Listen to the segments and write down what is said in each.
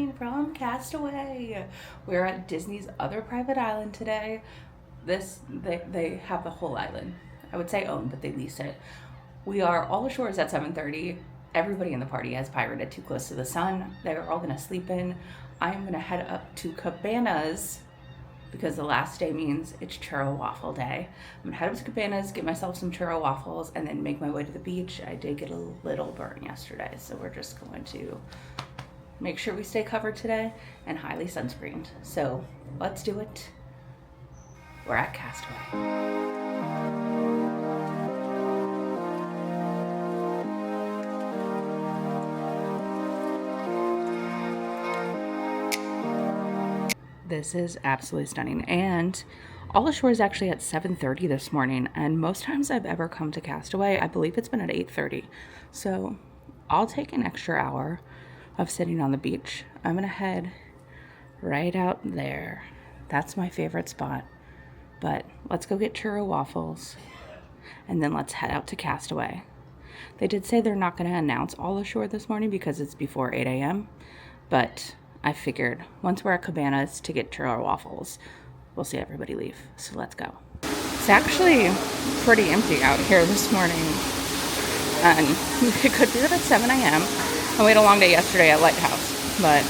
morning from Castaway. We're at Disney's other private island today. They have the whole island. I would say own, but they lease it. We are all ashores at 7:30. Everybody in the party has pirated too close to the sun. They're all gonna sleep in. I'm gonna head up to Cabanas because the last day means it's churro waffle day. I'm gonna head up to Cabanas, get myself some churro waffles, and then make my way to the beach. I did get a little burn yesterday, so we're just going to make sure we stay covered today and highly sunscreened. So let's do it. We're at Castaway. This is absolutely stunning, and all ashore is actually at 7:30 this morning, and most times I've ever come to Castaway, I believe it's been at 8:30. So I'll take an extra hour of sitting on the beach. I'm gonna head right out there. That's my favorite spot. But let's go get churro waffles, and then let's head out to Castaway. They did say they're not gonna announce all ashore this morning because it's before 8 a.m., but I figured once we're at Cabanas to get churro waffles, we'll see everybody leave. So let's go. It's actually pretty empty out here this morning. And it could be that it's 7 a.m. and we had a long day yesterday at Lighthouse. But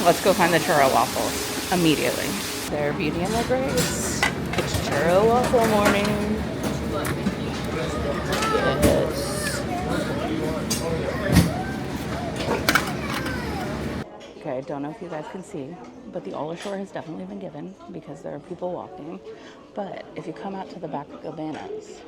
let's go find the churro waffles immediately. Their Beauty and the Grace. It's churro waffle morning. Yes. Okay, I don't know if you guys can see, but the all ashore has definitely been given because there are people walking. But if you come out to the back of Cabanas,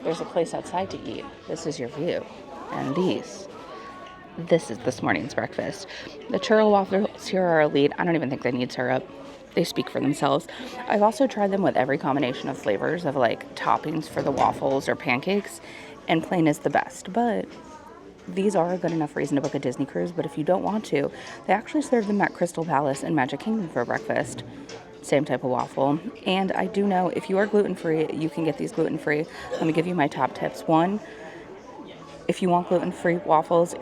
there's a place outside to eat. This is your view. And this is this morning's breakfast. The churro waffles here are elite. I don't even think they need syrup. They speak for themselves. I've also tried them with every combination of flavors of like toppings for the waffles or pancakes, and plain is the best. But these are a good enough reason to book a Disney cruise, but if you don't want to, they actually serve them at Crystal Palace and Magic Kingdom for breakfast. Same type of waffle. And I do know if you are gluten-free, you can get these gluten-free. Let me give you my top tips. 1, if you want gluten-free waffles,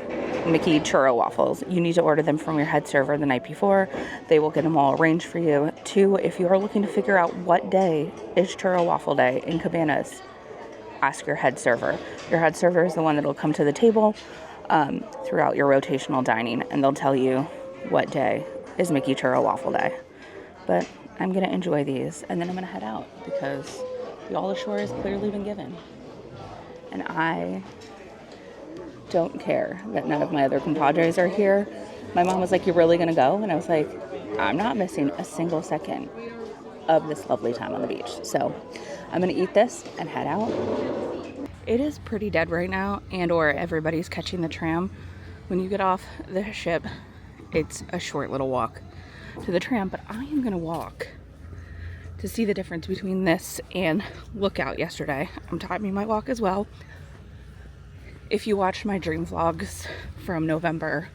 Mickey churro waffles, you need to order them from your head server the night before. They will get them all arranged for you. 2, if you are looking to figure out what day is churro waffle day in Cabanas, ask your head server. Your head server is the one that will come to the table throughout your rotational dining, and they'll tell you what day is Mickey churro waffle day. But I'm gonna enjoy these, and then I'm gonna head out because the all ashore has clearly been given, and I don't care that none of my other compadres are here. My mom was like, "You're really gonna go?" And I was like, "I'm not missing a single second of this lovely time on the beach." So I'm gonna eat this and head out. It is pretty dead right now, and or everybody's catching the tram. When you get off the ship, it's a short little walk to the tram, but I am gonna walk to see the difference between this and Lookout yesterday. I'm timing my walk as well. If you watched my dream vlogs from November,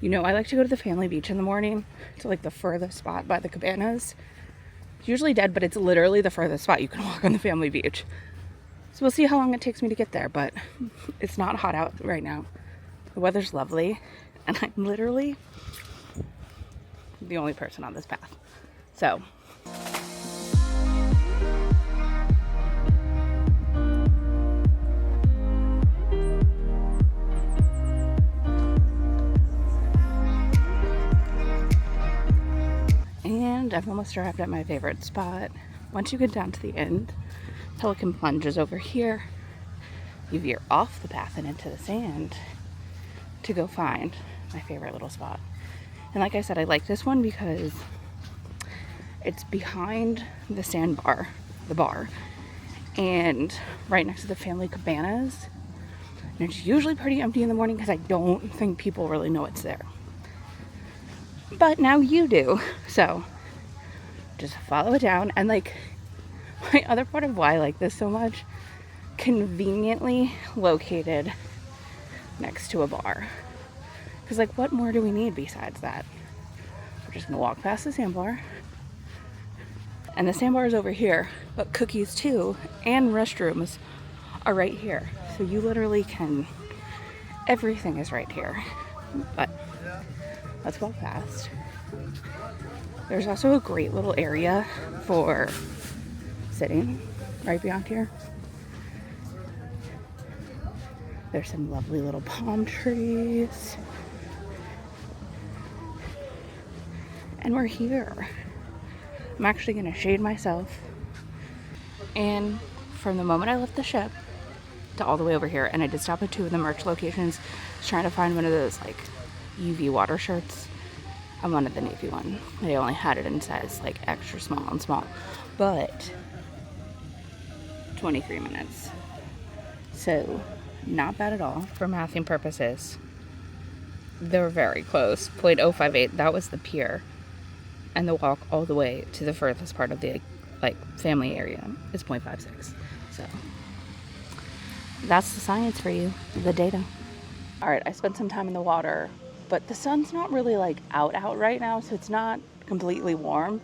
you know I like to go to the family beach in the morning to like the furthest spot by the Cabanas. It's usually dead, but it's literally the furthest spot you can walk on the family beach. So we'll see how long it takes me to get there, but it's not hot out right now. The weather's lovely, and I'm literally the only person on this path. So and I've almost arrived at my favorite spot. Once you get down to the end, Pelican Plunge is over here. You veer off the path and into the sand to go find my favorite little spot. And like I said, I like this one because it's behind the sandbar, the bar, and right next to the family cabanas. And it's usually pretty empty in the morning because I don't think people really know it's there. But now you do. So just follow it down. And like, my other part of why I like this so much, conveniently located next to a bar. Because like, what more do we need besides that? We're just gonna walk past the sandbar. And the sandbar is over here, but cookies too, and restrooms are right here. So you literally can, everything is right here. But Let's walk past. There's also a great little area for sitting right beyond here. There's some lovely little palm trees. And we're here. I'm actually gonna shade myself. And from the moment I left the ship to all the way over here, and I did stop at 2 of the merch locations, trying to find one of those like UV water shirts. I wanted the navy one. They only had it in size like extra small and small. But 23 minutes. So not bad at all for mathing purposes. They're very close. 0.058, that was the pier. And the walk all the way to the furthest part of the like family area is 0.56. So that's the science for you, the data. All right, I spent some time in the water, but the sun's not really like out right now, so it's not completely warm.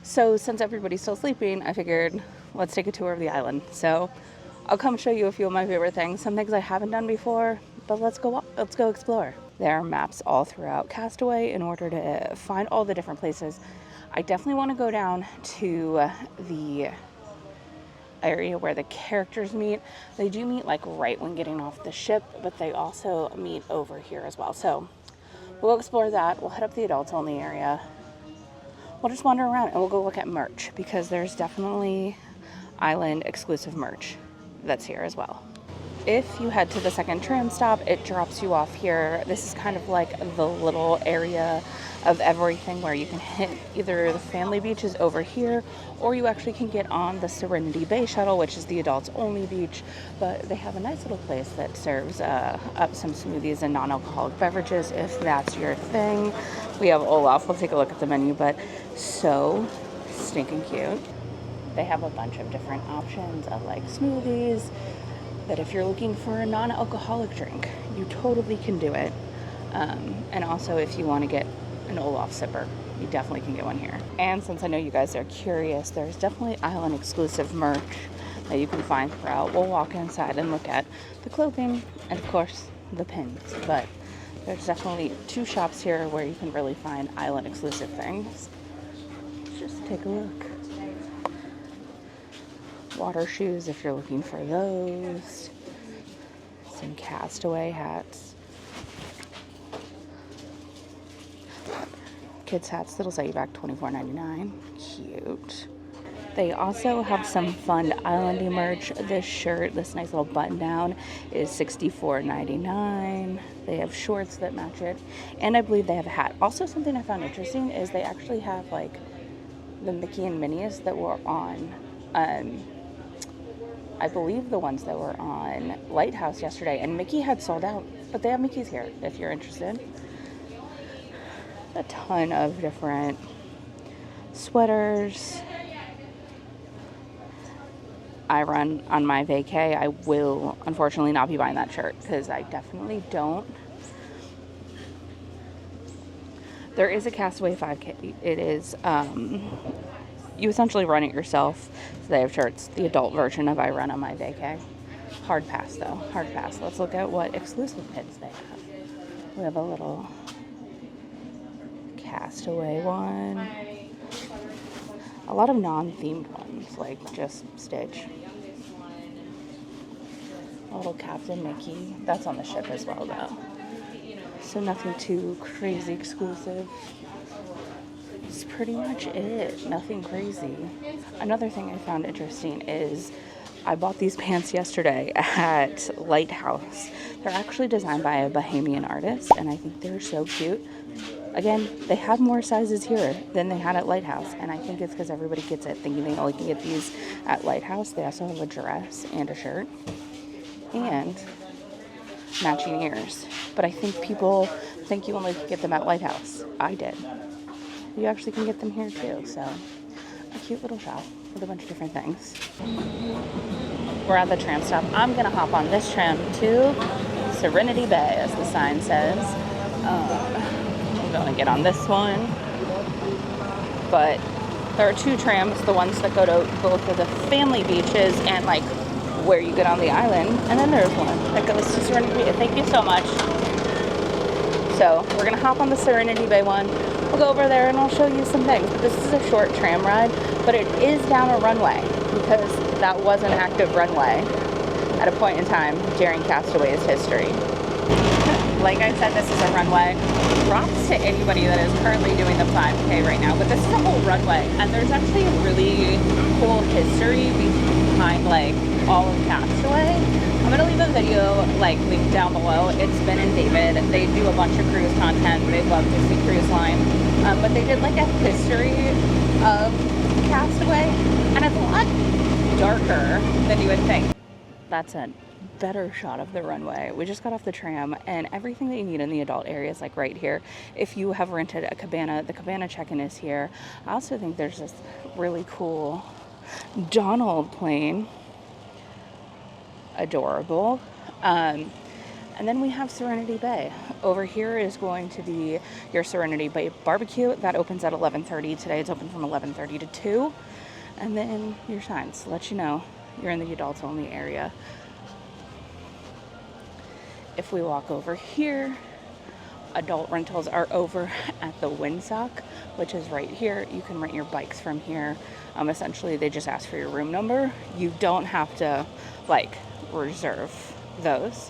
So since everybody's still sleeping, I figured let's take a tour of the island. So I'll come show you a few of my favorite things, some things I haven't done before, but let's go explore. There are maps all throughout Castaway in order to find all the different places. I definitely want to go down to the area where the characters meet. They do meet like right when getting off the ship, but they also meet over here as well. So we'll explore that. We'll head up the adults only area. We'll just wander around and we'll go look at merch because there's definitely island exclusive merch that's here as well. If you head to the second tram stop, it drops you off here. This is kind of like the little area of everything where you can hit either the family beaches over here, or you actually can get on the Serenity Bay shuttle, which is the adults only beach. But they have a nice little place that serves up some smoothies and non-alcoholic beverages if that's your thing. We have Olaf. We'll take a look at the menu, but so stinking cute. They have a bunch of different options of like smoothies. That if you're looking for a non-alcoholic drink, you totally can do it. And also if you want to get an Olaf sipper, you definitely can get one here. And since I know you guys are curious, there's definitely island exclusive merch that you can find throughout. We'll walk inside and look at the clothing and of course the pins. But there's definitely 2 shops here where you can really find island exclusive things. Just take a look. Water shoes if you're looking for those. Some Castaway hats. Kids hats that'll set you back $24.99. Cute. They also have some fun islandy merch. This shirt, this nice little button down, is $64.99. They have shorts that match it. And I believe they have a hat. Also, something I found interesting is they actually have like the Mickey and Minnie's that were on I believe the ones that were on Lighthouse yesterday, and Mickey had sold out, but they have Mickey's here if you're interested. A ton of different sweaters. I run on my vacay. I will unfortunately not be buying that shirt because I definitely don't. There is a Castaway 5K. It is, you essentially run it yourself. So they have shirts, the adult version of I run on my vacay. Hard pass though, hard pass. Let's look at what exclusive pins they have. We have a little Castaway one. A lot of non-themed ones, like just Stitch. A little Captain Mickey. That's on the ship as well though. So nothing too crazy exclusive. That's pretty much it. Nothing crazy. Another thing I found interesting is I bought these pants yesterday at Lighthouse. They're actually designed by a Bahamian artist, and I think they're so cute. Again, they have more sizes here than they had at Lighthouse, and I think it's because everybody gets it thinking they only can get these at Lighthouse. They also have a dress and a shirt and matching ears. But I think people think you only can get them at Lighthouse. I did. You actually can get them here too, so a cute little shop with a bunch of different things. We're at the tram stop. I'm gonna hop on this tram to Serenity Bay, as the sign says. I'm gonna get on this one. But there are 2 trams, the ones that go to both of the family beaches and like where you get on the island. And then there's one that goes to Serenity Bay. Thank you so much. So we're gonna hop on the Serenity Bay one. We'll go over there and I'll show you some things. But this is a short tram ride, but it is down a runway because that was an active runway at a point in time during Castaway's history. Like I said, this is a runway. Props to anybody that is currently doing the 5K right now, but this is a whole runway, and there's actually a really cool history behind like all of Castaway. I'm gonna leave a video like linked down below. It's Ben and David. They do a bunch of cruise content. They love to see cruise line, but they did like a history of Castaway, and it's a lot darker than you would think. That's a better shot of the runway. We just got off the tram, and everything that you need in the adult area is like right here. If you have rented a cabana, the cabana check-in is here. I also think there's this really cool Donald plane. Adorable. And then we have Serenity Bay. Over here is going to be your Serenity Bay barbecue. That opens at 11:30. Today it's open from 11:30 to 2. And then your signs to let you know you're in the adults only area. If we walk over here, adult rentals are over at the Windsock, which is right here. You can rent your bikes from here. Essentially, they just ask for your room number. You don't have to like reserve those.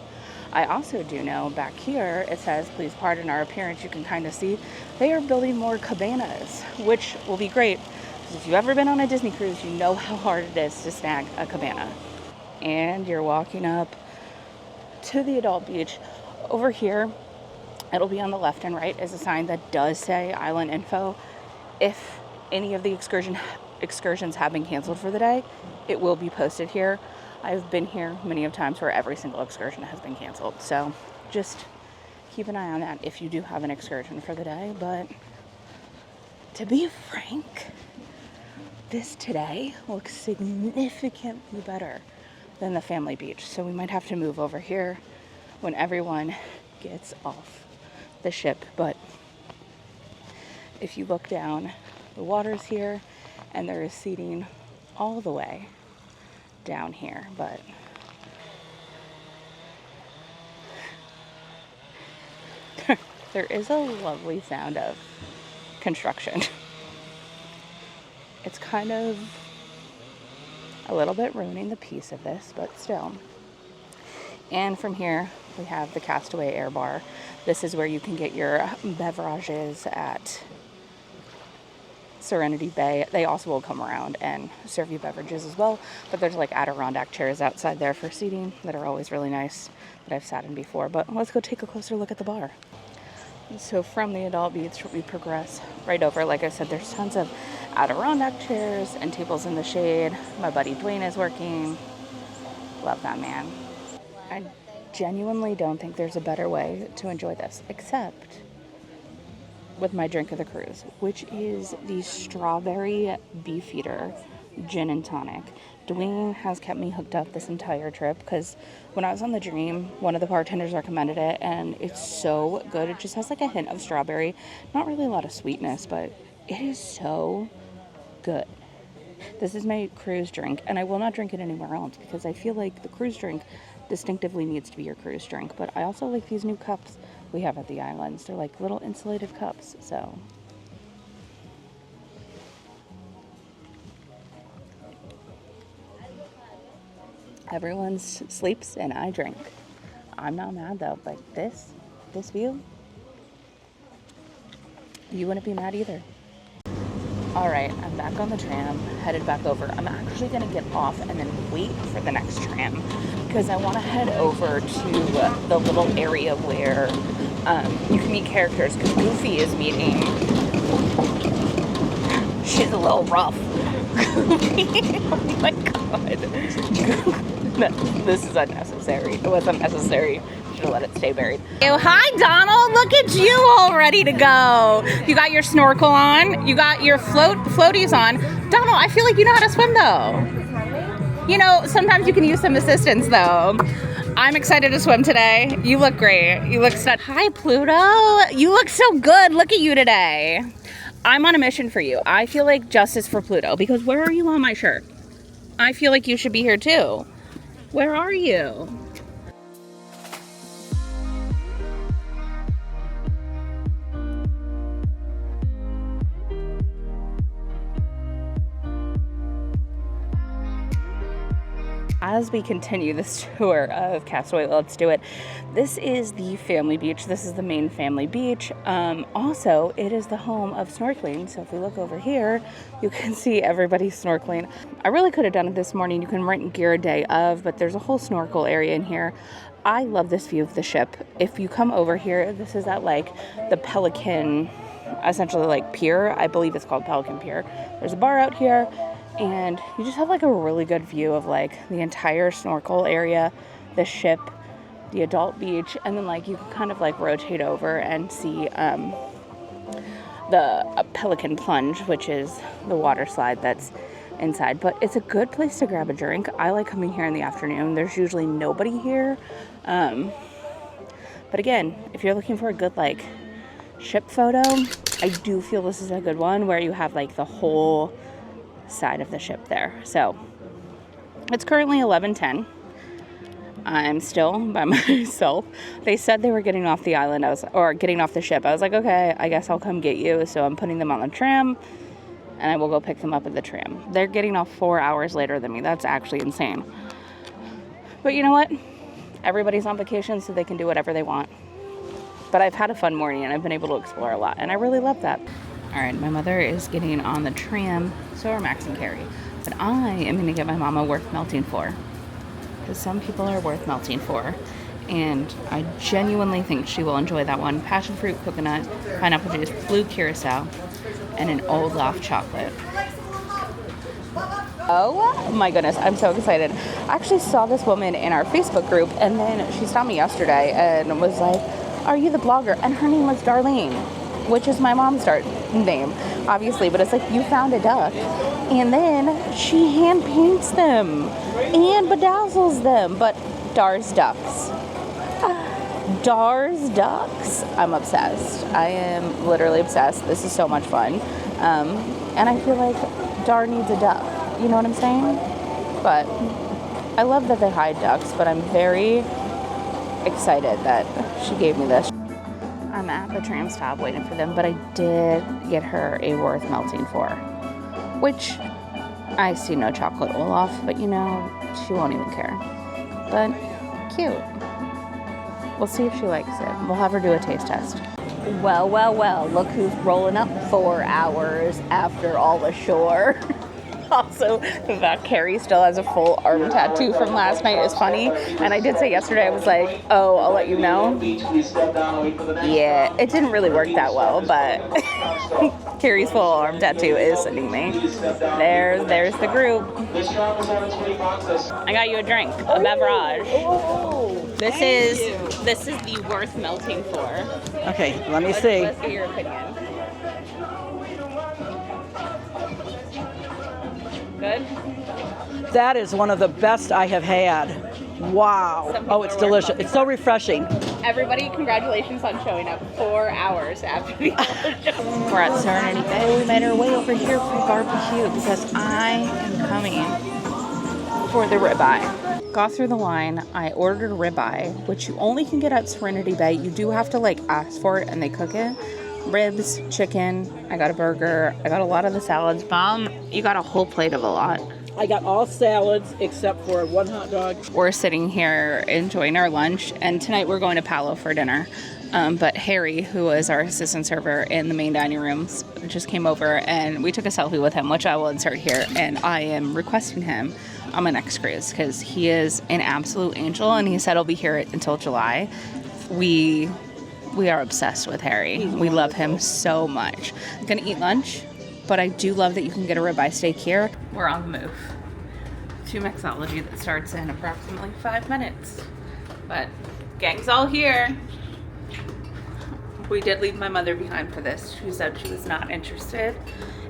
I also do know back here it says, please pardon our appearance. You can kind of see they are building more cabanas, which will be great. If you've ever been on a Disney cruise, you know how hard it is to snag a cabana. And you're walking up to the adult beach. Over here, it'll be on the left and right is a sign that does say island info. If any of the excursions have been canceled for the day, it will be posted here. I've been here many of times where every single excursion has been canceled. So just keep an eye on that if you do have an excursion for the day. But to be frank, this today looks significantly better than the family beach. So we might have to move over here when everyone gets off the ship. But if you look down, the water's here and there is seating all the way down here. But there is a lovely sound of construction. It's kind of a little bit ruining the peace of this, but still. And from here, we have the Castaway Air Bar. This is where you can get your beverages at Serenity Bay. They also will come around and serve you beverages as well, but there's like Adirondack chairs outside there for seating that are always really nice that I've sat in before. But let's go take a closer look at the bar. So from the adult beach, we progress right over. Like I said, there's tons of Adirondack chairs and tables in the shade. My buddy Dwayne is working. Love that man. I genuinely don't think there's a better way to enjoy this, except with my drink of the cruise, which is the strawberry beefeater gin and tonic. Dwayne has kept me hooked up this entire trip because when I was on the Dream, one of the bartenders recommended it, and it's so good. It just has like a hint of strawberry, not really a lot of sweetness, but it is so good. This is my cruise drink, and I will not drink it anywhere else because I feel like the cruise drink distinctively needs to be your cruise drink. But I also like these new cups we have at the islands. They're like little insulated cups, so everyone sleeps and I drink. I'm not mad though, but this view, you wouldn't be mad either. All right, I'm back on the tram, headed back over. I'm actually gonna get off and then wait for the next tram because I wanna head over to the little area where you can meet characters, because Goofy is meeting. She's a little rough. Oh my god. This is unnecessary. It was unnecessary. Should have let it stay buried. Oh, hi, Donald. Look at you all ready to go. You got your snorkel on. You got your floaties on. Donald, I feel like you know how to swim, though. You know, sometimes you can use some assistance, though. I'm excited to swim today. You look great. You look stunning. Hi, Pluto. You look so good. Look at you today. I'm on a mission for you. I feel like justice for Pluto, because where are you on my shirt? I feel like you should be here, too. Where are you? as we continue this tour of Castaway, let's do it. This is the family beach. This is the main family beach. Also, it is the home of snorkeling. So if we look over here, you can see everybody snorkeling. I really could have done it this morning. You can rent gear a day of, but there's a whole snorkel area in here. I love this view of the ship. If you come over here, this is at like the Pelican, essentially like pier. I believe it's called Pelican Pier. There's a bar out here, and you just have like a really good view of like the entire snorkel area, the ship, the adult beach, and then like you can kind of like rotate over and see the Pelican Plunge, which is the water slide that's inside. But it's a good place to grab a drink. I like coming here in the afternoon. There's usually nobody here. But again, if you're looking for a good like ship photo, I do feel this is a good one where you have like the whole side of the ship there. So it's currently 11:10. I'm still by myself. They said they were getting off the island, getting off the ship. I was like, okay, I guess I'll come get you. So I'm putting them on the tram, and I will go pick them up at the tram. They're getting off 4 hours later than me. That's actually insane. But you know what? Everybody's on vacation, so they can do whatever they want. But I've had a fun morning, and I've been able to explore a lot, and I really love that. All right, my mother is getting on the tram, so are Max and Carrie. But I am going to get my mama worth melting for, because some people are worth melting for, and I genuinely think she will enjoy that one. Passion fruit, coconut, pineapple juice, blue curacao, and an Olaf chocolate. Oh my goodness, I'm so excited. I actually saw this woman in our Facebook group, and then she saw me yesterday and was like, are you the blogger? And her name was Darlene, which is my mom's name, obviously, but it's like, you found a duck. And then she hand paints them and bedazzles them, but Dar's ducks. Dar's ducks. I'm obsessed. I am literally obsessed. This is so much fun. And I feel like Dar needs a duck. You know what I'm saying? But I love that they hide ducks, but I'm very excited that she gave me this. I'm at the tram stop waiting for them, but I did get her a worth melting for, which I see no chocolate Olaf, but you know, she won't even care. But cute. We'll see if she likes it. We'll have her do a taste test. Well, well, well, look who's rolling up 4 hours after all ashore. Also, the fact Carrie still has a full arm tattoo from last night is funny. And I did say yesterday, I was like, oh, I'll let you know. Yeah, it didn't really work that well, but Carrie's full arm tattoo is sending me. There's the group. I got you a drink, a beverage. This is the worth melting for. Okay, let me see. Let's get your opinion. Good? That is one of the best I have had. Wow. Oh, it's delicious. It's so refreshing. Everybody, congratulations on showing up 4 hours after the We're at Serenity Bay. We made our way over here for barbecue because I am coming for the ribeye. Got through the line. I ordered a ribeye, which you only can get at Serenity Bay. You do have to like ask for it and they cook it. Ribs, chicken, I got a burger, I got a lot of the salads. Mom, you got a whole plate of a lot. I got all salads except for one hot dog. We're sitting here enjoying our lunch, and tonight we're going to Palo for dinner. But Harry, who was our assistant server in the main dining rooms, just came over and we took a selfie with him, which I will insert here, and I am requesting him on my next cruise because he is an absolute angel, and he said he'll be here until July. We are obsessed with Harry. We love him so much. I'm gonna eat lunch, but I do love that you can get a ribeye steak here. We're on the move to Mixology that starts in approximately 5 minutes. But gang's all here. We did leave my mother behind for this. She said she was not interested,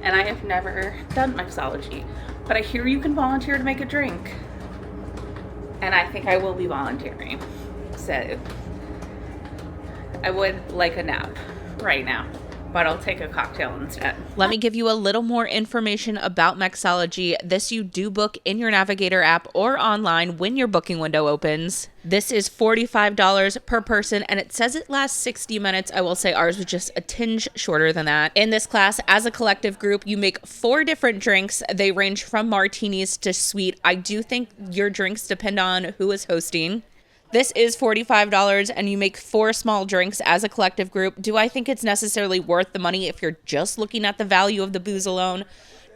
and I have never done Mixology. But I hear you can volunteer to make a drink, and I think I will be volunteering. So I would like a nap right now, but I'll take a cocktail instead. Let me give you a little more information about Mixology. This you do book in your Navigator app or online when your booking window opens. This is $45 per person, and it says it lasts 60 minutes. I will say ours was just a tinge shorter than that. In this class, as a collective group, you make 4 different drinks. They range from martinis to sweet. I do think your drinks depend on who is hosting. This is $45 and you make 4 small drinks as a collective group. Do I think it's necessarily worth the money if you're just looking at the value of the booze alone?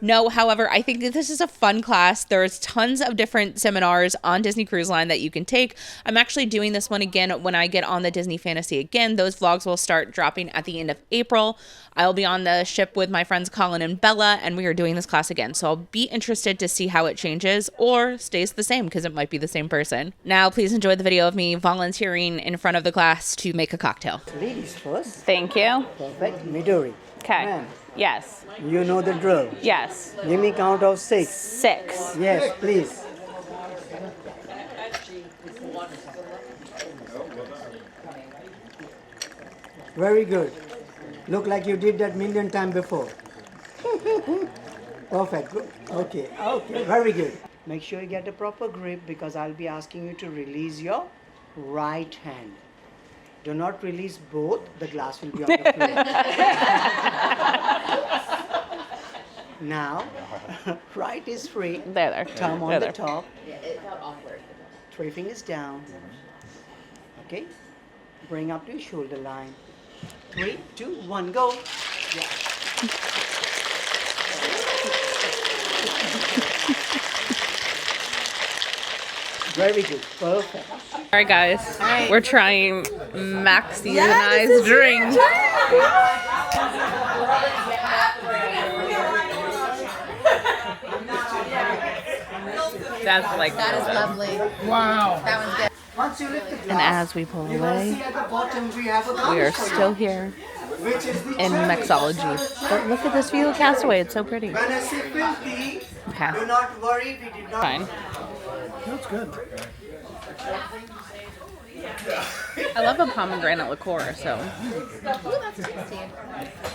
No, however, I think that this is a fun class. There's tons of different seminars on Disney Cruise Line that you can take. I'm actually doing this one again when I get on the Disney Fantasy again. Those vlogs will start dropping at the end of April. I'll be on the ship with my friends Colin and Bella, and we are doing this class again. So I'll be interested to see how it changes or stays the same because it might be the same person. Now, please enjoy the video of me volunteering in front of the class to make a cocktail. Ladies first. Thank you. Perfect. Midori. Okay. Ma'am, Yes. you know the drill. Yes. Give me count of 6. 6. Yes, please. Very good. Look like you did that million times before. Perfect. Good. Okay. Okay. Very good. Make sure you get a proper grip because I'll be asking you to release your right hand. Do not release both. The glass will be on the floor. Now, right is free. There. Thumb on There, the there. top. It felt awkward. 3 fingers down. Okay. Bring up to your shoulder line. 3, 2, 1, go. Yeah. Very good. Perfect. All right, guys. We're trying Maxie's nice drink. That's like That is lovely. Wow. That was good. Once you lift the glass, And as we pull you're gonna away, see at the bottom we have a we garnish are for you, still here which is the in cherry. Mixology. But look at this view of Castaway. It's so pretty. When I say filthy, Okay. do not worry, we did not. Fine. That's good. I love a pomegranate liqueur, so. Ooh, that's tasty.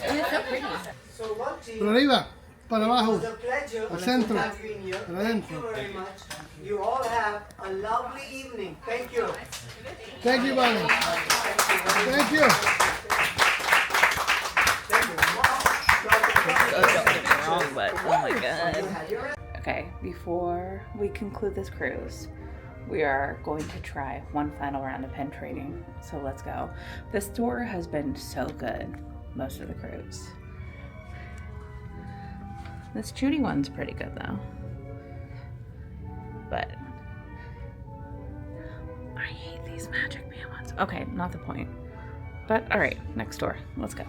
And it's so pretty. So what team? Por arriba, para abajo. It's a pleasure Al centro. to have you in here. Para Thank you adentro. very much. You all have a lovely evening. Thank you. Thank you, Bonnie. Thank you. Don't get me wrong, but oh my god. Okay, before we conclude this cruise, we are going to try one final round of pen trading. So let's go. This tour has been so good most of the cruise. This Judy one's pretty good though. But I hate these Magic Man ones. Okay, not the point. But all right, next door. Let's go.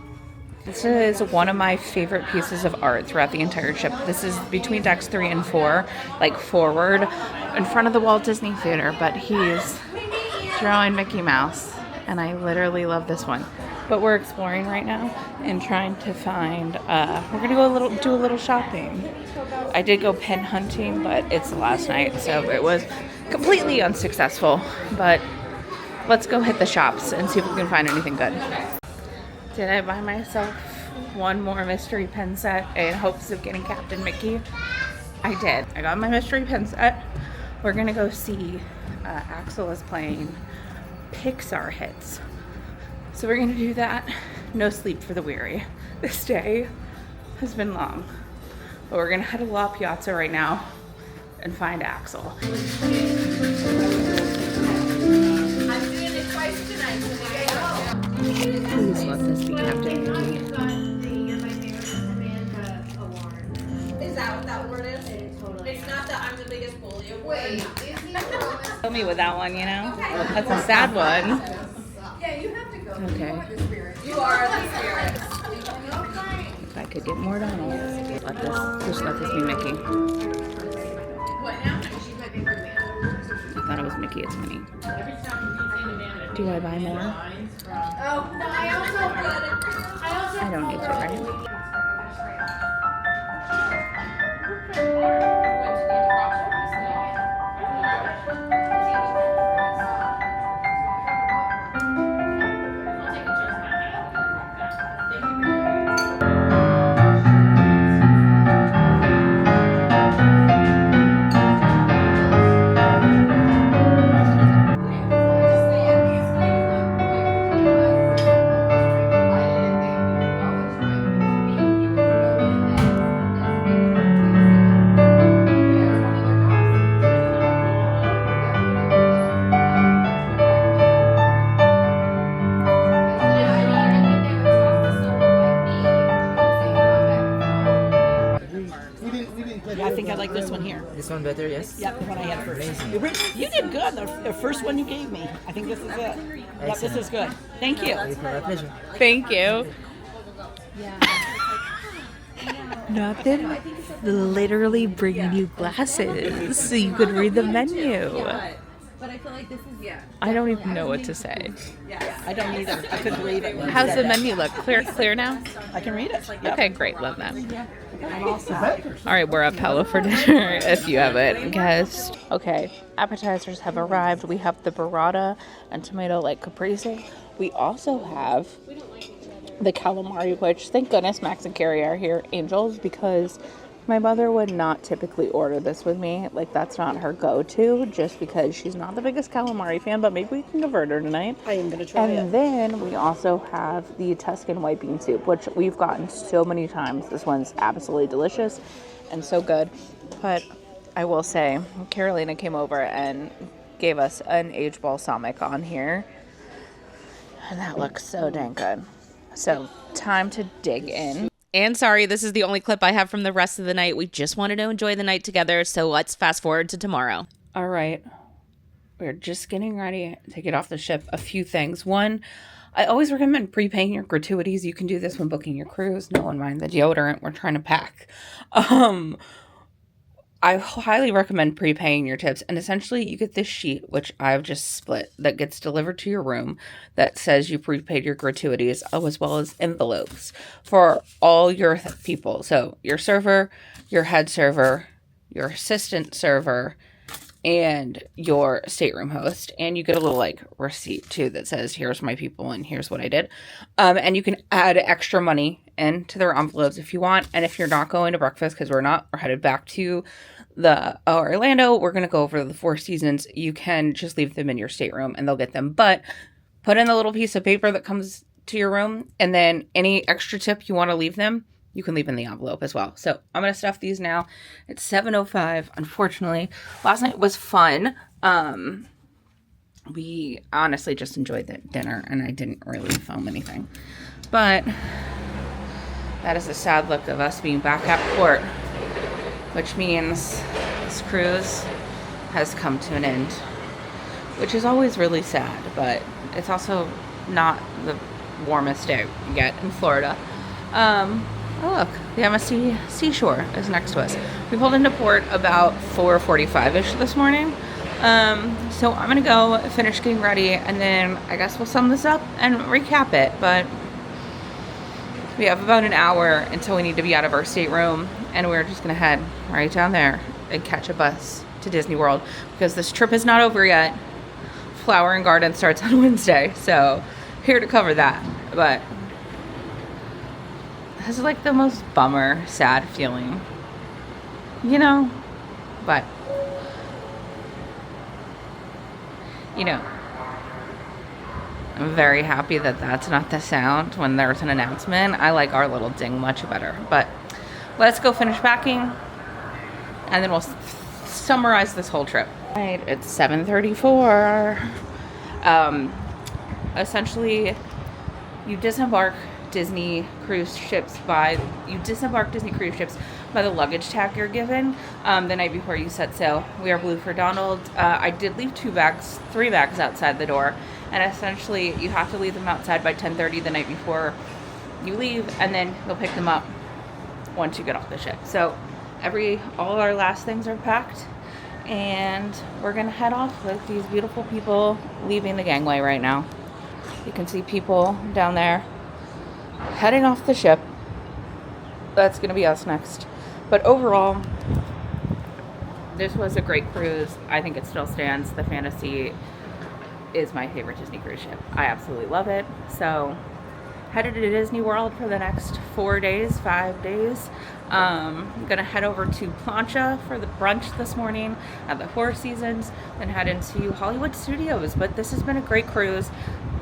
This is one of my favorite pieces of art throughout the entire ship. This is between decks 3 and 4, like forward in front of the Walt Disney Theater, but he's drawing Mickey Mouse, and I literally love this one. But we're exploring right now and trying to find, we're gonna go do a little shopping. I did go pen hunting, but it's the last night, so it was completely unsuccessful. But let's go hit the shops and see if we can find anything good. Did I buy myself one more mystery pen set in hopes of getting Captain Mickey? I did. I got my mystery pen set. We're gonna go see Axel is playing Pixar hits. So we're gonna do that. No sleep for the weary. This day has been long. But we're gonna head to La Piazza right now and find Axel. I'm doing it twice tonight. Please let this be Captain Mickey. Is that what that word is? It's not that I'm the biggest bully award. Kill me with that one, you know? That's a sad one. Yeah, you have to go. Okay. You are the spirit. If I could get more Donald. Just let this be Mickey. What now? She's my big man. I thought it was Mickey, it's Minnie. Do I buy more? Oh, no, I don't need to, right? This one better, yes? Yeah, the one I had first. Amazing. You did good. The first one you gave me. I think this is it. Yeah, this is good. Thank you. It's my pleasure. Thank you. Nothing. Literally bringing you glasses so you could read the menu. But I feel like this is I don't even know what to say. I don't need it. I couldn't read it. How's the menu look? Clear now? I can read it. Yep. Okay, great. Love that. I'm all set. All right, we're at Palo for dinner if you haven't guessed. Okay, appetizers have arrived. We have the burrata and tomato like caprese. We also have the calamari, which thank goodness Max and Carrie are here, angels, because my mother would not typically order this with me. Like, that's not her go-to, just because she's not the biggest calamari fan, but maybe we can convert her tonight. I am going to try it. And then we also have the Tuscan white bean soup, which we've gotten so many times. This one's absolutely delicious and so good. But I will say, Carolina came over and gave us an aged balsamic on here. And that looks so dang good. So, time to dig in. And sorry, this is the only clip I have from the rest of the night. We just wanted to enjoy the night together, so let's fast forward to tomorrow. All right. We're just getting ready to get off the ship. A few things. One, I always recommend prepaying your gratuities. You can do this when booking your cruise. No one mind the deodorant we're trying to pack. I highly recommend prepaying your tips, and essentially you get this sheet, which I've just split, that gets delivered to your room that says you prepaid your gratuities, as well as envelopes for all your people. So your server, your head server, your assistant server, and your stateroom host. And you get a little like receipt too that says, here's my people and here's what I did. And you can add extra money into their envelopes if you want. And if you're not going to breakfast, because we're headed back to the Orlando, we're going to go over the Four Seasons. You can just leave them in your stateroom and they'll get them. But put in the little piece of paper that comes to your room, and then any extra tip you want to leave them, you can leave in the envelope as well. So I'm going to stuff these now. It's 7:05, unfortunately. Last night was fun. We honestly just enjoyed the dinner, and I didn't really film anything. But that is a sad look of us being back at port, which means this cruise has come to an end, which is always really sad, but it's also not the warmest day you get in Florida. Oh look, the MSC Seashore is next to us. We pulled into port about 4:45-ish this morning. So I'm gonna go finish getting ready, and then I guess we'll sum this up and recap it. But we have about an hour until we need to be out of our stateroom, and we're just gonna head right down there and catch a bus to Disney World, because this trip is not over yet. Flower and Garden starts on Wednesday, so here to cover that. But this is like the most bummer, sad feeling, you know? But, you know, I'm very happy that that's not the sound when there's an announcement. I like our little ding much better. But let's go finish packing, and then we'll summarize this whole trip. All right, it's 7:34. Essentially, you disembark Disney cruise ships by the luggage tag you're given the night before you set sail. We are Blue for Donald. I did leave 3 bags outside the door, and essentially you have to leave them outside by 10:30 the night before you leave, and then they'll pick them up once you get off the ship. So all of our last things are packed, and we're gonna head off with these beautiful people leaving the gangway right now. You can see people down there heading off the ship. That's going to be us next. But overall, this was a great cruise. I think it still stands. The Fantasy is my favorite Disney cruise ship. I absolutely love it. So, headed to Disney World for the next 5 days. I'm going to head over to Plancha for the brunch this morning at the Four Seasons, and head into Hollywood Studios. But this has been a great cruise.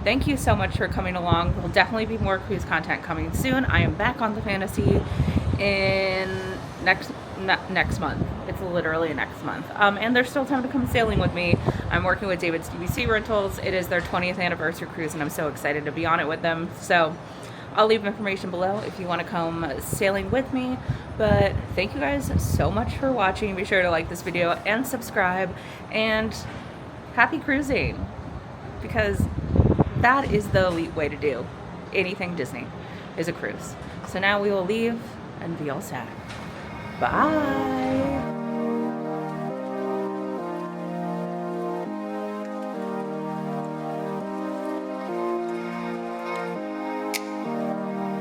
Thank you so much for coming along. There'll definitely be more cruise content coming soon. I am back on the Fantasy in next month. It's literally next month. And there's still time to come sailing with me. I'm working with David's DVC Rentals. It is their 20th anniversary cruise, and I'm so excited to be on it with them. So I'll leave information below if you want to come sailing with me. But thank you guys so much for watching. Be sure to like this video and subscribe, and happy cruising, because that is the elite way to do anything Disney, is a cruise. So now we will leave and be all sad. Bye.